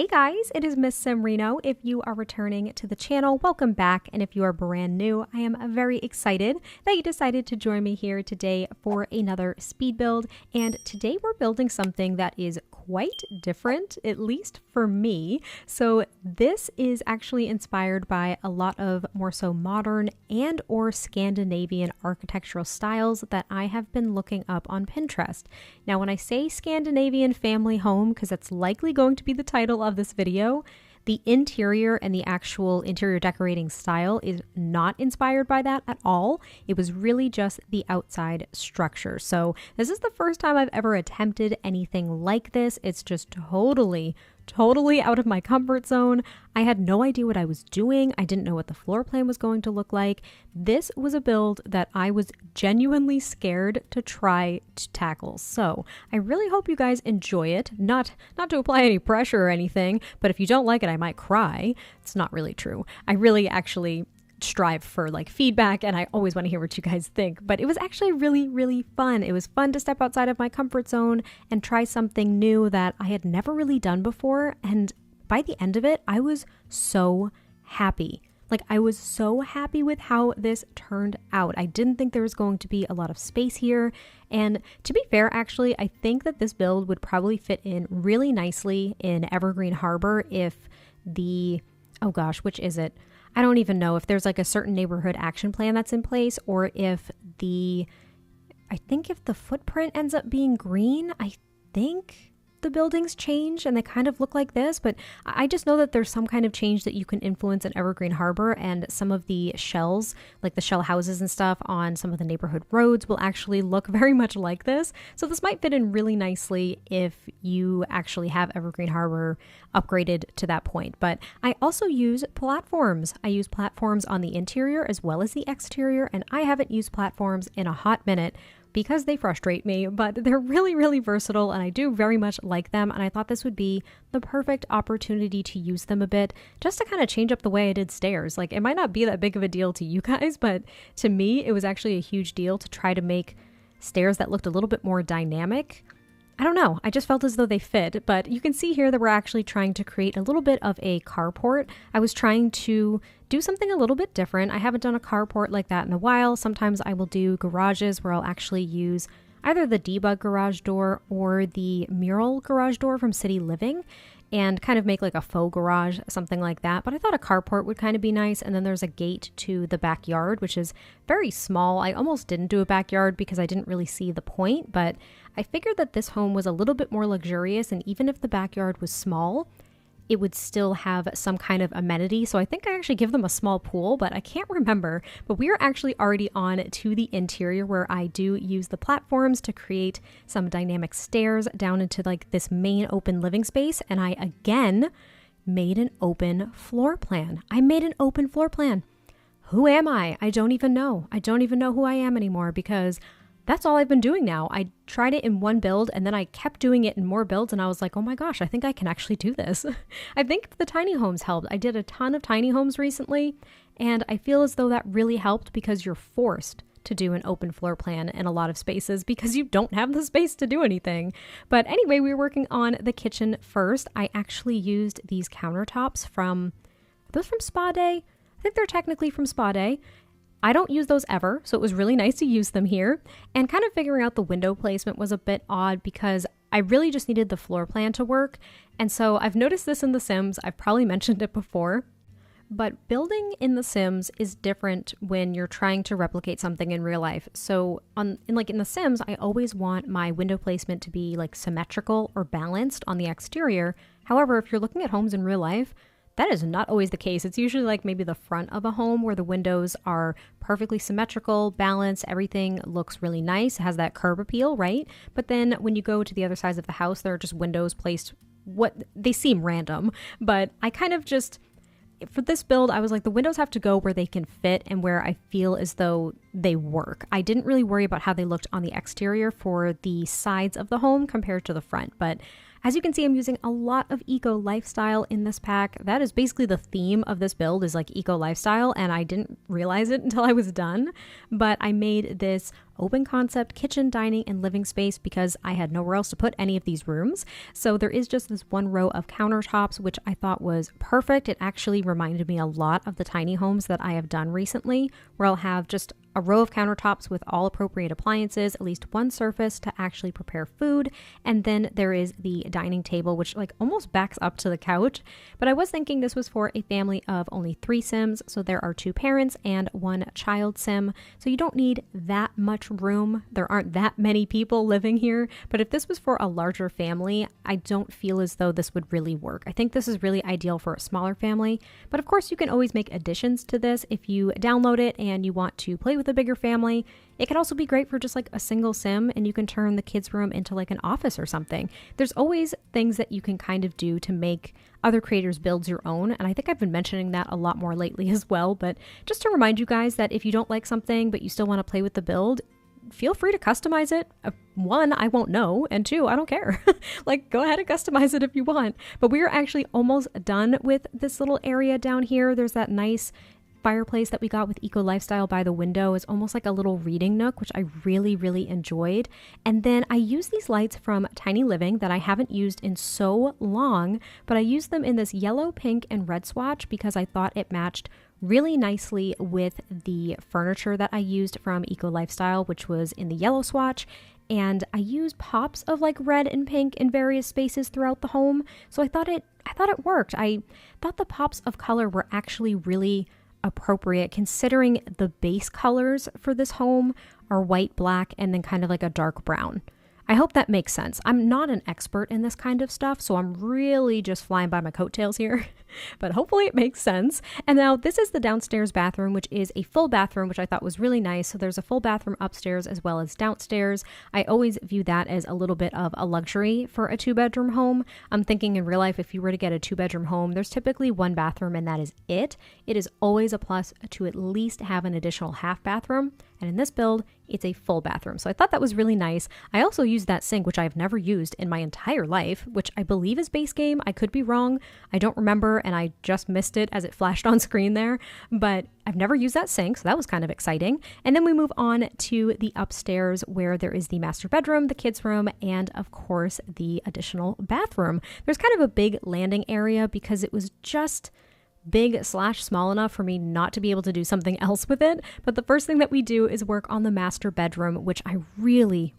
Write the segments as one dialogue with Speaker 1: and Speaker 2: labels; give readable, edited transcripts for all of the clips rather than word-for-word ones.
Speaker 1: Hey guys, it is MissSimReno. If you are returning to the channel, welcome back. And if you are brand new, I am very excited that you decided to join me here today for another speed build. And today we're building something that is quite different, at least for me. So this is actually inspired by a lot of more so modern and or Scandinavian architectural styles that I have been looking up on Pinterest. Now, when I say Scandinavian family home, because that's likely going to be the title of this video, the interior and the actual interior decorating style is not inspired by that at all. It was really just the outside structure. So this is the first time I've ever attempted anything like this. It's just totally out of my comfort zone. I had no idea what I was doing. I didn't know what the floor plan was going to look like. This was a build that I was genuinely scared to try to tackle. So I really hope you guys enjoy it. Not to apply any pressure or anything, but if you don't like it, I might cry. It's not really true. I really actually strive for feedback, and I always want to hear what you guys think, but it was actually really fun. It was fun to step outside of my comfort zone and try something new that I had never really done before, and by the end of it I was so happy. I was so happy with how this turned out. I didn't think there was going to be a lot of space here, and to be fair, actually I think that this build would probably fit in really nicely in Evergreen Harbor if which is it? I don't even know if there's a certain neighborhood action plan that's in place, or if the footprint ends up being green. I think the buildings change and they kind of look like this, but I just know that there's some kind of change that you can influence in Evergreen Harbor, and some of the shells, like the shell houses and stuff on some of the neighborhood roads, will actually look very much like this. So this might fit in really nicely if you actually have Evergreen Harbor upgraded to that point. But I also use platforms. I use platforms on the interior as well as the exterior, and I haven't used platforms in a hot minute because they frustrate me, but they're really versatile and I do very much like them, and I thought this would be the perfect opportunity to use them a bit, just to kind of change up the way I did stairs. It might not be that big of a deal to you guys, but to me it was actually a huge deal to try to make stairs that looked a little bit more dynamic. I don't know, I just felt as though they fit, but you can see here that we're actually trying to create a little bit of a carport. I was trying to do something a little bit different. I haven't done a carport like that in a while. Sometimes I will do garages where I'll actually use either the debug garage door or the mural garage door from City Living and kind of make a faux garage, something like that. But I thought a carport would kind of be nice. And then there's a gate to the backyard, which is very small. I almost didn't do a backyard because I didn't really see the point, but I figured that this home was a little bit more luxurious, and even if the backyard was small, it would still have some kind of amenity. So I think I actually give them a small pool, but I can't remember. But we are actually already on to the interior, where I do use the platforms to create some dynamic stairs down into this main open living space. And I again made an open floor plan. Who am I? I don't even know. I don't even know who I am anymore, because that's all I've been doing now. I tried it in one build and then I kept doing it in more builds, and I was like, oh my gosh, I think I can actually do this. I think the tiny homes helped. I did a ton of tiny homes recently, and I feel as though that really helped, because you're forced to do an open floor plan in a lot of spaces because you don't have the space to do anything. But anyway, we were working on the kitchen first. I actually used these countertops are those from Spa Day? I think they're technically from Spa Day. I don't use those ever, so it was really nice to use them here. And kind of figuring out the window placement was a bit odd because I really just needed the floor plan to work. And so I've noticed this in The Sims. I've probably mentioned it before, but building in The Sims is different when you're trying to replicate something in real life. So in The Sims, I always want my window placement to be symmetrical or balanced on the exterior. However, if you're looking at homes in real life, that is not always the case. It's usually maybe the front of a home where the windows are perfectly symmetrical, balanced, everything looks really nice, has that curb appeal, right? But then when you go to the other sides of the house, there are just windows placed, they seem random, but I kind of just, for this build, I was like, the windows have to go where they can fit and where I feel as though they work. I didn't really worry about how they looked on the exterior for the sides of the home compared to the front, but As you can see, I'm using a lot of eco lifestyle in this pack. That is basically the theme of this build, is like eco lifestyle, and I didn't realize it until I was done. But I made this open concept kitchen, dining, and living space because I had nowhere else to put any of these rooms. So there is just this one row of countertops, which I thought was perfect. It actually reminded me a lot of the tiny homes that I have done recently, where I'll have just a row of countertops with all appropriate appliances, at least one surface to actually prepare food, and then there is the dining table, which like almost backs up to the couch. But I was thinking this was for a family of only 3 Sims, so there are 2 parents and 1 child Sim, so you don't need that much room. There aren't that many people living here, but if this was for a larger family, I don't feel as though this would really work. I think this is really ideal for a smaller family, but of course you can always make additions to this if you download it and you want to play with a bigger family. It could also be great for just like a single Sim, and you can turn the kids' room into like an office or something. There's always things that you can kind of do to make other creators' builds your own, and I think I've been mentioning that a lot more lately as well. But just to remind you guys that if you don't like something but you still want to play with the build, feel free to customize it. 1, I won't know, and 2, I don't care. Like, go ahead and customize it if you want. But we are actually almost done with this little area down here. There's that nice fireplace that we got with eco lifestyle by the window. Is almost like a little reading nook, which I really enjoyed. And then I used these lights from Tiny Living that I haven't used in so long, but I used them in this yellow, pink, and red swatch because I thought it matched really nicely with the furniture that I used from Eco Lifestyle, which was in the yellow swatch. And I used pops of like red and pink in various spaces throughout the home, so I thought it worked. I thought the pops of color were actually really appropriate considering the base colors for this home are white, black, and then kind of like a dark brown. I hope that makes sense. I'm not an expert in this kind of stuff, so I'm really just flying by my coattails here, but hopefully it makes sense. And now this is the downstairs bathroom, which is a full bathroom, which I thought was really nice. So there's a full bathroom upstairs as well as downstairs. I always view that as a little bit of a luxury for a 2-bedroom home. I'm thinking in real life, if you were to get a 2-bedroom home, there's typically 1 bathroom and that is it. It is always a plus to at least have an additional half bathroom. And in this build, it's a full bathroom. So I thought that was really nice. I also used that sink, which I've never used in my entire life, which I believe is base game. I could be wrong. I don't remember, and I just missed it as it flashed on screen there. But I've never used that sink, so that was kind of exciting. And then we move on to the upstairs where there is the master bedroom, the kids' room, and of course, the additional bathroom. There's kind of a big landing area because it was just big/small enough for me not to be able to do something else with it. But the first thing that we do is work on the master bedroom, which I really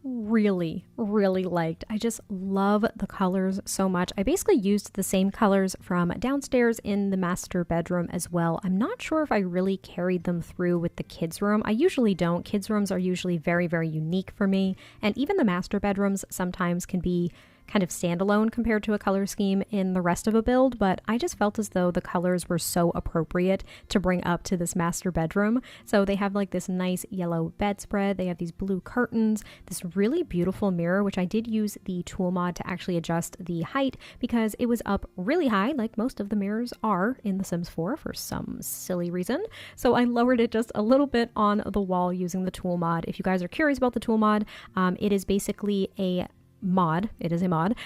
Speaker 1: liked. I just love the colors so much. I basically used the same colors from downstairs in the master bedroom as well. I'm not sure if I really carried them through with the kids' room. I usually don't. Kids' rooms are usually very unique for me, and even the master bedrooms sometimes can be kind of standalone compared to a color scheme in the rest of a build, but I just felt as though the colors were so appropriate to bring up to this master bedroom. So they have like this nice yellow bedspread, they have these blue curtains, this really beautiful mirror, which I did use the tool mod to actually adjust the height because it was up really high, like most of the mirrors are in The Sims 4 for some silly reason. So I lowered it just a little bit on the wall using the tool mod. If you guys are curious about the tool mod, it is basically a mod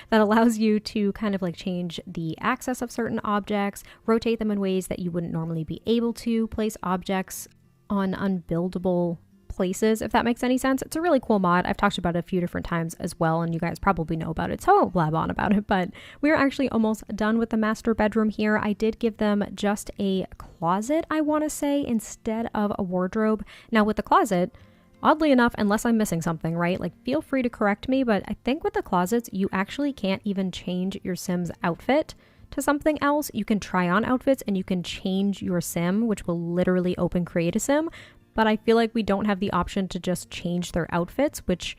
Speaker 1: that allows you to kind of like change the axis of certain objects, rotate them in ways that you wouldn't normally be able to, place objects on unbuildable places, if that makes any sense. It's a really cool mod. I've talked about it a few different times as well, and you guys probably know about it, so I won't blab on about it. But we're actually almost done with the master bedroom here. I did give them just a closet, I want to say, instead of a wardrobe. Now with the closet, oddly enough, unless I'm missing something, right? Like, feel free to correct me, but I think with the closets, you actually can't even change your Sim's outfit to something else. You can try on outfits and you can change your Sim, which will literally open Create a Sim, but I feel like we don't have the option to just change their outfits, which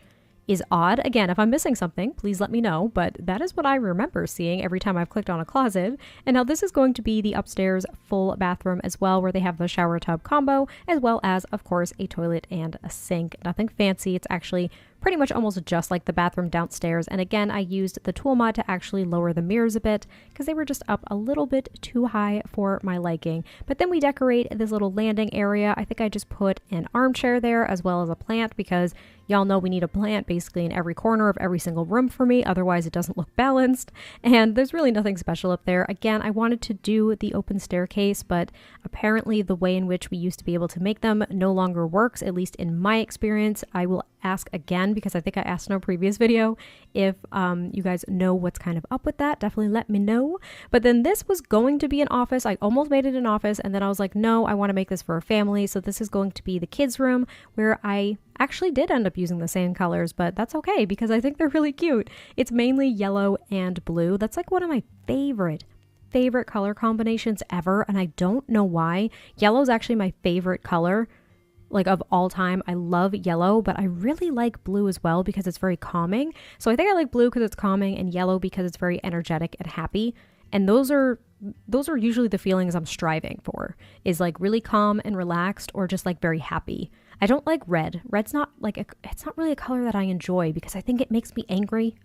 Speaker 1: is odd. Again, if I'm missing something, please let me know, but that is what I remember seeing every time I've clicked on a closet. And now this is going to be the upstairs full bathroom as well, where they have the shower tub combo, as well as, of course, a toilet and a sink. Nothing fancy. It's actually pretty much almost just like the bathroom downstairs. And again, I used the tool mod to actually lower the mirrors a bit because they were just up a little bit too high for my liking. But then we decorate this little landing area. I think I just put an armchair there as well as a plant because y'all know we need a plant basically in every corner of every single room for me, otherwise it doesn't look balanced. And there's really nothing special up there. Again, I wanted to do the open staircase, but apparently the way in which we used to be able to make them no longer works, at least in my experience. I will ask again because I think I asked in a previous video. If you guys know what's kind of up with that, definitely let me know. But then this was going to be an office. I almost made it an office, and then I was like, no, I want to make this for a family. So this is going to be the kids' room, where I actually did end up using the same colors, but that's okay because I think they're really cute. It's mainly yellow and blue. That's like one of my favorite color combinations ever, and I don't know why. Yellow is actually my favorite color, like of all time. I love yellow, but I really like blue as well because it's very calming. So I think I like blue because it's calming and yellow because it's very energetic and happy. And those are usually the feelings I'm striving for, is like really calm and relaxed or just like very happy. I don't like red. Red's not like it's not really a color that I enjoy because I think it makes me angry.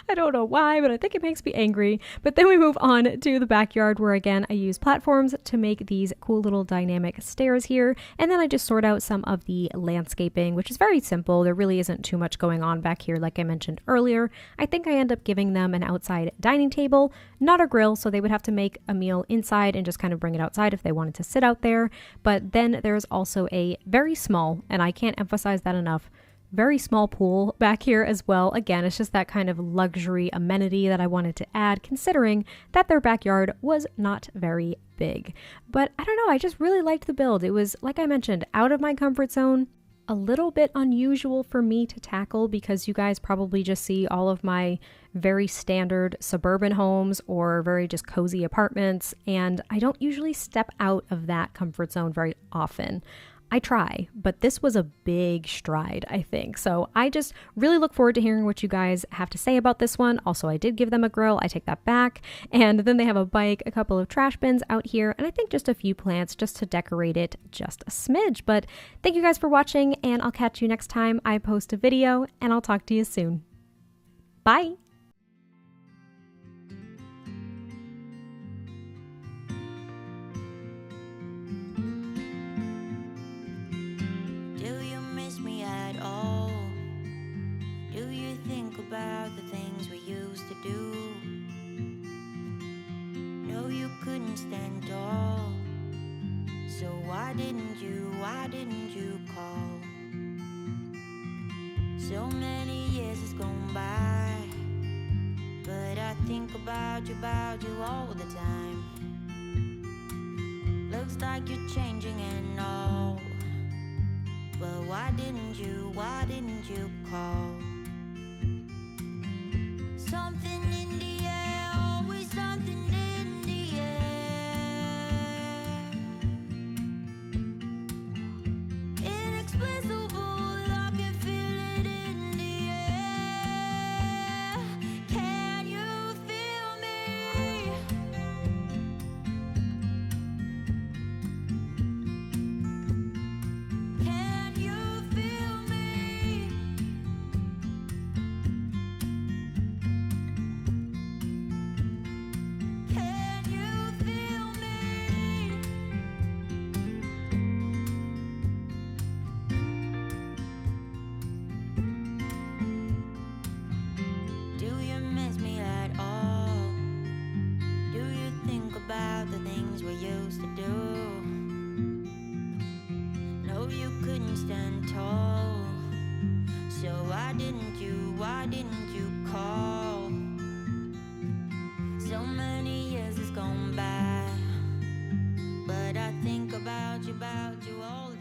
Speaker 1: I don't know why, but I think it makes me angry. But then we move on to the backyard where again, I use platforms to make these cool little dynamic stairs here. And then I just sort out some of the landscaping, which is very simple. There really isn't too much going on back here. Like I mentioned earlier, I think I end up giving them an outside dining table, not a grill. So they would have to make a meal inside and just kind of bring it outside if they wanted to sit out there. But then there's also a very small, and I can't emphasize that enough, very small pool back here as well. Again, it's just that kind of luxury amenity that I wanted to add, considering that their backyard was not very big. But I don't know, I just really liked the build. It was, like I mentioned, out of my comfort zone, a little bit unusual for me to tackle because you guys probably just see all of my very standard suburban homes or very just cozy apartments, and I don't usually step out of that comfort zone very often. I try, but this was a big stride, I think. So I just really look forward to hearing what you guys have to say about this one. Also, I did give them a grill. I take that back. And then they have a bike, a couple of trash bins out here, and I think just a few plants just to decorate it just a smidge. But thank you guys for watching, and I'll catch you next time I post a video, and I'll talk to you soon. Bye!
Speaker 2: About the things we used to do. No, you couldn't stand tall. So why didn't you call? So many years has gone by, but I think about you all the time. Looks like you're changing and all, but why didn't you call? Something in the air, always something in the air. Inexplicable, I can feel it in the air. Can you feel me? Can you feel me? About the things we used to do. No, you couldn't stand tall. So why didn't you call? So many years has gone by, but I think about you all